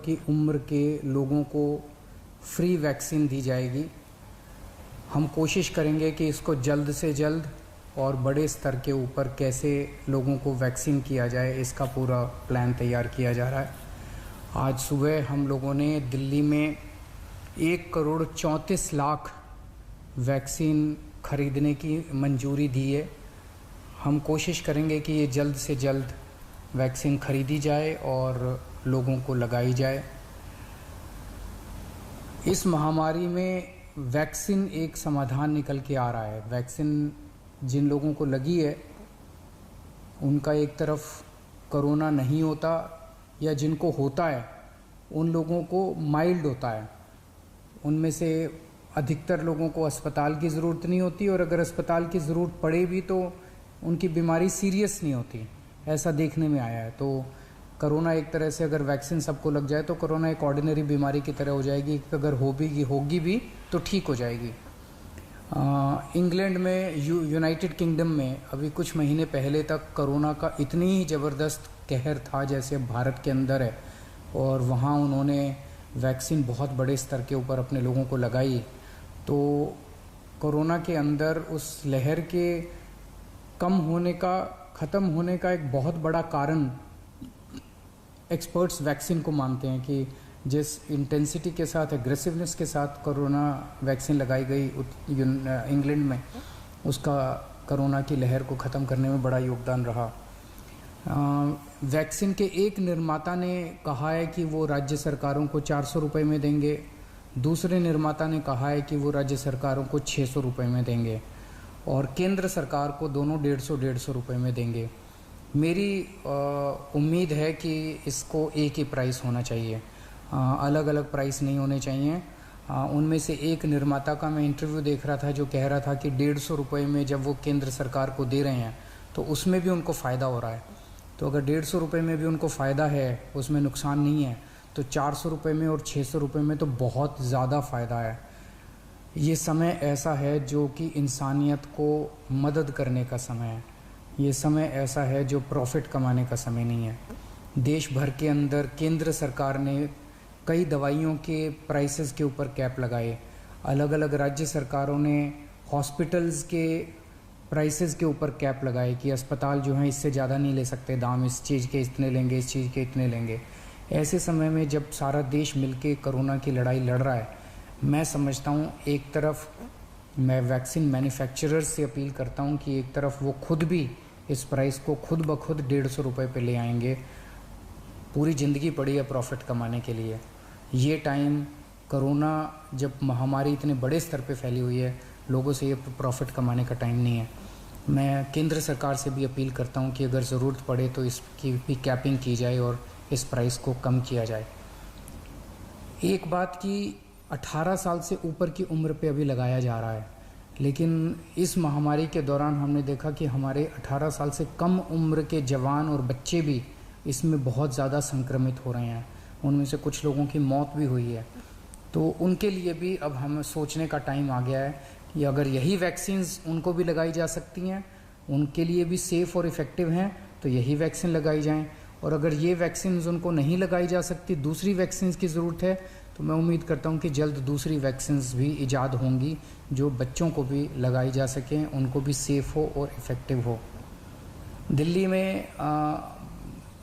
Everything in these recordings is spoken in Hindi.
की उम्र के लोगों को फ्री वैक्सीन दी जाएगी। हम कोशिश करेंगे कि इसको जल्द से जल्द और बड़े स्तर के ऊपर कैसे लोगों को वैक्सीन किया जाए, इसका पूरा प्लान तैयार किया जा रहा है। आज सुबह हम लोगों ने दिल्ली में 1,34,00,000 वैक्सीन खरीदने की मंजूरी दी है। हम कोशिश करेंगे कि ये जल्द से जल्द वैक्सीन खरीदी जाए और लोगों को लगाई जाए। इस महामारी में वैक्सीन एक समाधान निकल के आ रहा है। वैक्सीन जिन लोगों को लगी है उनका एक तरफ कोरोना नहीं होता, या जिनको होता है उन लोगों को माइल्ड होता है। उनमें से अधिकतर लोगों को अस्पताल की ज़रूरत नहीं होती, और अगर अस्पताल की ज़रूरत पड़े भी तो उनकी बीमारी सीरियस नहीं होती, ऐसा देखने में आया है। तो कोरोना एक तरह से अगर वैक्सीन सबको लग जाए तो कोरोना एक ऑर्डिनरी बीमारी की तरह हो जाएगी, अगर होगी भी तो ठीक हो जाएगी। इंग्लैंड में, यूनाइटेड किंगडम में अभी कुछ महीने पहले तक कोरोना का इतनी ही ज़बरदस्त कहर था जैसे भारत के अंदर है, और वहाँ उन्होंने वैक्सीन बहुत बड़े स्तर के ऊपर अपने लोगों को लगाई। तो कोरोना के अंदर उस लहर के ख़त्म होने का एक बहुत बड़ा कारण एक्सपर्ट्स वैक्सीन को मानते हैं कि जिस इंटेंसिटी के साथ, एग्रेसिवनेस के साथ कोरोना वैक्सीन लगाई गई इंग्लैंड में, उसका कोरोना की लहर को ख़त्म करने में बड़ा योगदान रहा। वैक्सीन के एक निर्माता ने कहा है कि वो राज्य सरकारों को 400 रुपये में देंगे, दूसरे निर्माता ने कहा है कि वो राज्य सरकारों को 600 रुपये में देंगे, और केंद्र सरकार को दोनों 150 रुपये में देंगे। मेरी उम्मीद है कि इसको एक ही प्राइस होना चाहिए, अलग अलग प्राइस नहीं होने चाहिए। उनमें से एक निर्माता का मैं इंटरव्यू देख रहा था जो कह रहा था कि 150 रुपये में जब वो केंद्र सरकार को दे रहे हैं तो उसमें भी उनको फ़ायदा हो रहा है। तो अगर 150 रुपये में भी उनको फ़ायदा है, उसमें नुकसान नहीं है, तो 400 रुपये में और 600 रुपये में तो बहुत ज़्यादा फ़ायदा है। ये समय ऐसा है जो कि इंसानियत को मदद करने का समय है। ये समय ऐसा है जो प्रॉफिट कमाने का समय नहीं है। देश भर के अंदर केंद्र सरकार ने कई दवाइयों के प्राइसेस के ऊपर कैप लगाए। अलग अलग राज्य सरकारों ने हॉस्पिटल्स के प्राइसेस के ऊपर कैप लगाए कि अस्पताल जो हैं इससे ज़्यादा नहीं ले सकते दाम, इस चीज़ के इतने लेंगे, इस चीज़ के इतने लेंगे। ऐसे समय में जब सारा देश मिलके कोरोना की लड़ाई लड़ रहा है, मैं समझता हूँ एक तरफ मैं वैक्सीन मैन्युफैक्चरर्स से अपील करता हूँ कि एक तरफ वो खुद भी इस प्राइस को खुद ब खुद 150 रुपये पे ले आएंगे। पूरी ज़िंदगी पड़ी है प्रॉफिट कमाने के लिए। ये टाइम कोरोना जब महामारी इतने बड़े स्तर पे फैली हुई है, लोगों से ये प्रॉफिट कमाने का टाइम नहीं है। मैं केंद्र सरकार से भी अपील करता हूँ कि अगर ज़रूरत पड़े तो इसकी भी कैपिंग की जाए और इस प्राइस को कम किया जाए। एक बात की 18 साल से ऊपर की उम्र पे अभी लगाया जा रहा है, लेकिन इस महामारी के दौरान हमने देखा कि हमारे 18 साल से कम उम्र के जवान और बच्चे भी इसमें बहुत ज़्यादा संक्रमित हो रहे हैं। उनमें से कुछ लोगों की मौत भी हुई है। तो उनके लिए भी अब हमें सोचने का टाइम आ गया है कि अगर यही वैक्सीन्स उनको भी लगाई जा सकती हैं, उनके लिए भी सेफ़ और इफ़ेक्टिव हैं, तो यही वैक्सीन लगाई जाएं। और अगर ये वैक्सीन्स उनको नहीं लगाई जा सकती, दूसरी वैक्सीन्स की ज़रूरत है, तो मैं उम्मीद करता हूँ कि जल्द दूसरी वैक्सीन्स भी ईजाद होंगी जो बच्चों को भी लगाई जा सकें, उनको भी सेफ़ हो और इफ़ेक्टिव हो। दिल्ली में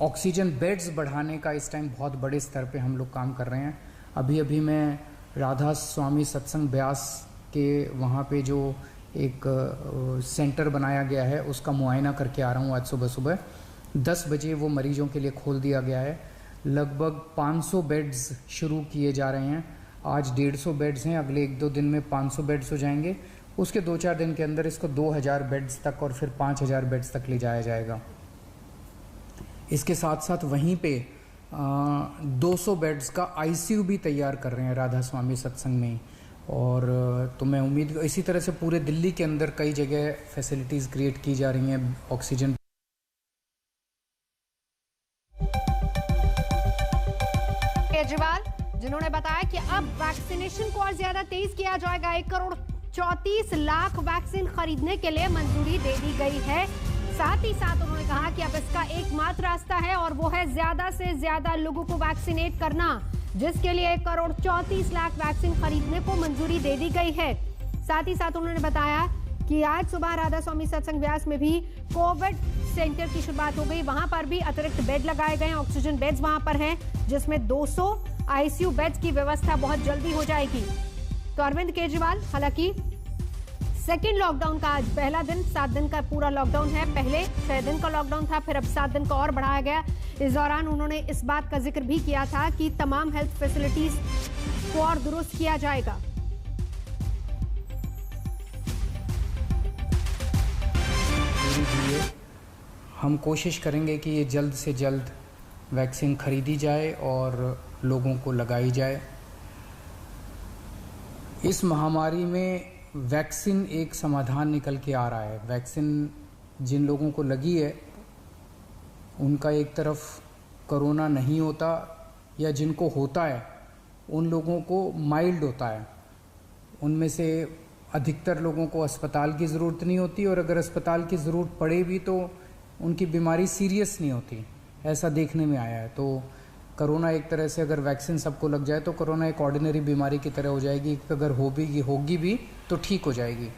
ऑक्सीजन बेड्स बढ़ाने का इस टाइम बहुत बड़े स्तर पे हम लोग काम कर रहे हैं। अभी अभी मैं राधा स्वामी सत्संग ब्यास के वहाँ पे जो एक सेंटर बनाया गया है उसका मुआयना करके आ रहा हूँ। आज सुबह सुबह 10 बजे वो मरीजों के लिए खोल दिया गया है। लगभग 500 बेड्स शुरू किए जा रहे हैं। आज 150 बेड्स हैं, अगले 1-2 दिन में 500 बेड्स हो जाएंगे। उसके 2-4 दिन के अंदर इसको 2000 बेड्स तक और फिर 5000 बेड्स तक ले जाया जाएगा। इसके साथ साथ वहीं पे 200 बेड्स का आईसीयू भी तैयार कर रहे हैं राधा स्वामी सत्संग में। और तो मैं उम्मीद इसी तरह से पूरे दिल्ली के अंदर कई जगह फैसिलिटीज़ क्रिएट की जा रही हैं ऑक्सीजन। केजरीवाल जिन्होंने बताया कि अब वैक्सीनेशन को और ज्यादा तेज किया जाएगा। 1,34,00,000 वैक्सीन खरीदने के लिए मंजूरी दे दी गई है। साथ ही साथ उन्होंने कहा कि अब इसका एकमात्र रास्ता है और वो है ज्यादा से ज्यादा लोगों को वैक्सीनेट करना। जिसके लिए 1 करोड़ 34 लाख वैक्सीन खरीदने को मंजूरी दे दी गई है। साथ ही साथ उन्होंने बताया कि आज सुबह राधा स्वामी सत्संग व्यास में भी कोविड सेंटर की शुरुआत हो गई। वहां पर भी अतिरिक्त बेड लगाए गए, ऑक्सीजन बेड्स वहां पर हैं, जिसमें 200 आईसीयू बेड्स की व्यवस्था बहुत जल्दी हो जाएगी। तो अरविंद केजरीवाल, हालांकि सेकेंड लॉकडाउन का आज पहला दिन, 7 दिन का पूरा लॉकडाउन है। पहले 6 दिन का लॉकडाउन था, फिर अब 7 दिन का और बढ़ाया गया। इस दौरान उन्होंने इस बात का जिक्र भी किया था कि तमाम हेल्थ फैसिलिटीज को और दुरुस्त किया जाएगा। हम कोशिश करेंगे कि ये जल्द से जल्द वैक्सीन खरीदी जाए और लोगों को लगाई जाए। इस महामारी में वैक्सीन एक समाधान निकल के आ रहा है। वैक्सीन जिन लोगों को लगी है उनका एक तरफ कोरोना नहीं होता, या जिनको होता है उन लोगों को माइल्ड होता है। उनमें से अधिकतर लोगों को अस्पताल की ज़रूरत नहीं होती, और अगर अस्पताल की ज़रूरत पड़े भी तो उनकी बीमारी सीरियस नहीं होती, ऐसा देखने में आया है। तो कोरोना एक तरह से अगर वैक्सीन सबको लग जाए तो कोरोना एक ऑर्डिनरी बीमारी की तरह हो जाएगी, अगर होगी भी तो ठीक हो जाएगी।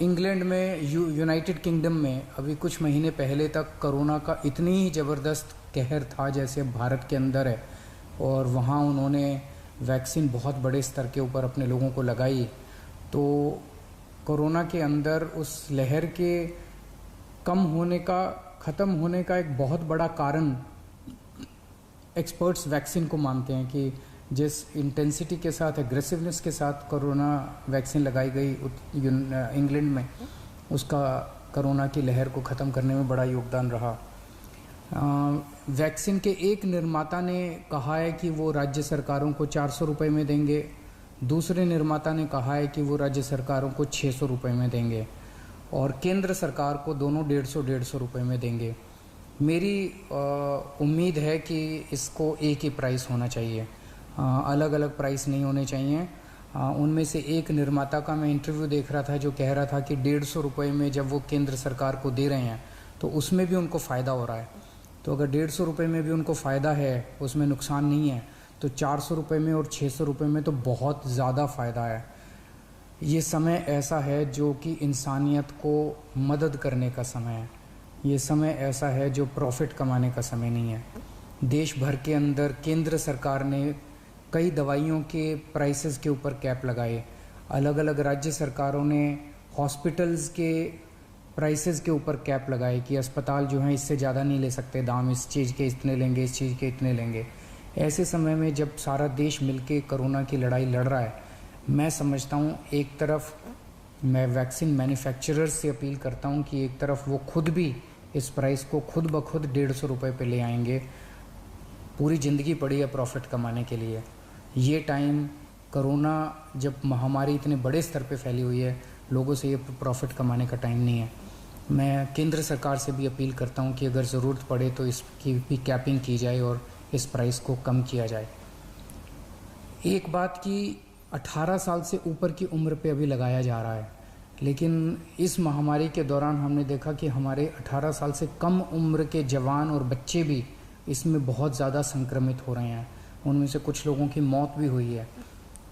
इंग्लैंड में, यूनाइटेड किंगडम में अभी कुछ महीने पहले तक कोरोना का इतनी ही ज़बरदस्त कहर था जैसे भारत के अंदर है, और वहाँ उन्होंने वैक्सीन बहुत बड़े स्तर के ऊपर अपने लोगों को लगाई। तो कोरोना के अंदर उस लहर के ख़त्म होने का एक बहुत बड़ा कारण एक्सपर्ट्स वैक्सीन को मानते हैं कि जिस इंटेंसिटी के साथ, एग्रेसिवनेस के साथ कोरोना वैक्सीन लगाई गई इंग्लैंड में, उसका कोरोना की लहर को ख़त्म करने में बड़ा योगदान रहा। वैक्सीन के एक निर्माता ने कहा है कि वो राज्य सरकारों को 400 रुपये में देंगे, दूसरे निर्माता ने कहा है कि वो राज्य सरकारों को 600 रुपये में देंगे, और केंद्र सरकार को दोनों 150 रुपये में देंगे। मेरी उम्मीद है कि इसको एक ही प्राइस होना चाहिए, अलग अलग प्राइस नहीं होने चाहिए। उनमें से एक निर्माता का मैं इंटरव्यू देख रहा था जो कह रहा था कि 150 रुपये में जब वो केंद्र सरकार को दे रहे हैं तो उसमें भी उनको फ़ायदा हो रहा है। तो अगर 150 रुपये में भी उनको फ़ायदा है, उसमें नुकसान नहीं है, तो 400 रुपये में और 600 रुपये में तो बहुत ज़्यादा फ़ायदा है। ये समय ऐसा है जो कि इंसानियत को मदद करने का समय है। ये समय ऐसा है जो प्रॉफिट कमाने का समय नहीं है। देश भर के अंदर केंद्र सरकार ने कई दवाइयों के प्राइसेस के ऊपर कैप लगाए। अलग अलग राज्य सरकारों ने हॉस्पिटल्स के प्राइसेस के ऊपर कैप लगाए कि अस्पताल जो हैं इससे ज़्यादा नहीं ले सकते दाम, इस चीज़ के इतने लेंगे, इस चीज़ के इतने लेंगे। ऐसे समय में जब सारा देश मिलके कोरोना की लड़ाई लड़ रहा है, मैं समझता हूँ एक तरफ मैं वैक्सीन मैन्युफैक्चरर्स से अपील करता हूँ कि एक तरफ वो खुद भी इस प्राइस को खुद ब खुद 150 रुपये पे ले आएंगे। पूरी ज़िंदगी पड़ी है प्रॉफिट कमाने के लिए। ये टाइम, कोरोना जब महामारी इतने बड़े स्तर पे फैली हुई है, लोगों से ये प्रॉफिट कमाने का टाइम नहीं है। मैं केंद्र सरकार से भी अपील करता हूँ कि अगर ज़रूरत पड़े तो इसकी भी कैपिंग की जाए और इस प्राइस को कम किया जाए। एक बात कि 18 साल से ऊपर की उम्र पे अभी लगाया जा रहा है, लेकिन इस महामारी के दौरान हमने देखा कि हमारे 18 साल से कम उम्र के जवान और बच्चे भी इसमें बहुत ज़्यादा संक्रमित हो रहे हैं। उनमें से कुछ लोगों की मौत भी हुई है।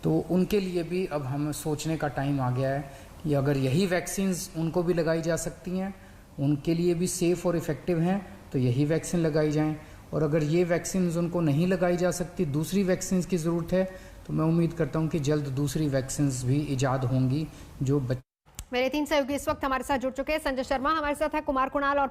तो उनके लिए भी अब हमें सोचने का टाइम आ गया है कि अगर यही वैक्सीन्स उनको भी लगाई जा सकती हैं, उनके लिए भी सेफ़ और इफ़ेक्टिव हैं, तो यही वैक्सीन लगाई जाएं। और अगर ये वैक्सीन्स उनको नहीं लगाई जा सकती, दूसरी वैक्सीन्स की ज़रूरत है, तो मैं उम्मीद करता हूं कि जल्द दूसरी वैक्सीन्स भी इजाद होंगी जो मेरे 3 सहयोगी इस वक्त हमारे साथ जुड़ चुके हैं। संजय शर्मा हमारे साथ है, कुमार कुणाल और